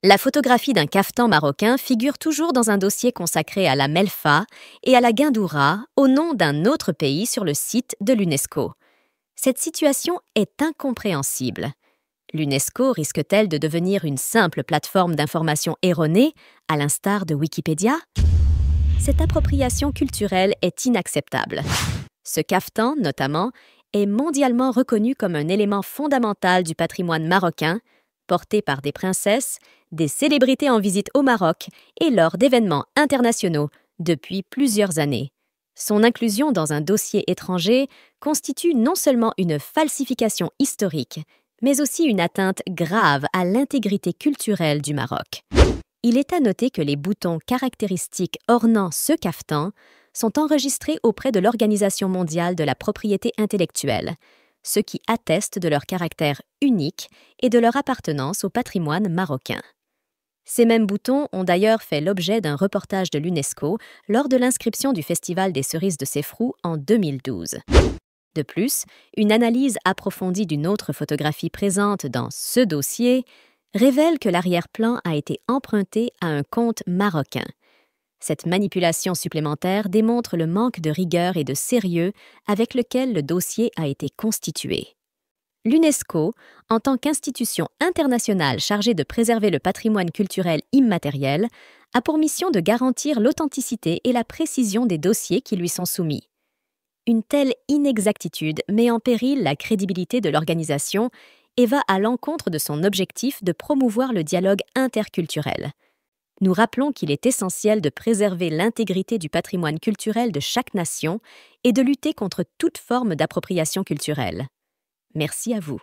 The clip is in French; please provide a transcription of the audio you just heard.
La photographie d'un caftan marocain figure toujours dans un dossier consacré à la Melfa et à la Guindoura au nom d'un autre pays sur le site de l'UNESCO. Cette situation est incompréhensible. L'UNESCO risque-t-elle de devenir une simple plateforme d'information erronée, à l'instar de Wikipédia? Cette appropriation culturelle est inacceptable. Ce caftan, notamment, est mondialement reconnu comme un élément fondamental du patrimoine marocain, porté par des princesses, des célébrités en visite au Maroc et lors d'événements internationaux depuis plusieurs années. Son inclusion dans un dossier étranger constitue non seulement une falsification historique, mais aussi une atteinte grave à l'intégrité culturelle du Maroc. Il est à noter que les boutons caractéristiques ornant ce caftan sont enregistrés auprès de l'Organisation mondiale de la propriété intellectuelle, ce qui atteste de leur caractère unique et de leur appartenance au patrimoine marocain. Ces mêmes boutons ont d'ailleurs fait l'objet d'un reportage de l'UNESCO lors de l'inscription du Festival des cerises de Sefrou en 2012. De plus, une analyse approfondie d'une autre photographie présente dans ce dossier révèle que l'arrière-plan a été emprunté à un compte marocain. Cette manipulation supplémentaire démontre le manque de rigueur et de sérieux avec lequel le dossier a été constitué. L'UNESCO, en tant qu'institution internationale chargée de préserver le patrimoine culturel immatériel, a pour mission de garantir l'authenticité et la précision des dossiers qui lui sont soumis. Une telle inexactitude met en péril la crédibilité de l'organisation et va à l'encontre de son objectif de promouvoir le dialogue interculturel. Nous rappelons qu'il est essentiel de préserver l'intégrité du patrimoine culturel de chaque nation et de lutter contre toute forme d'appropriation culturelle. Merci à vous.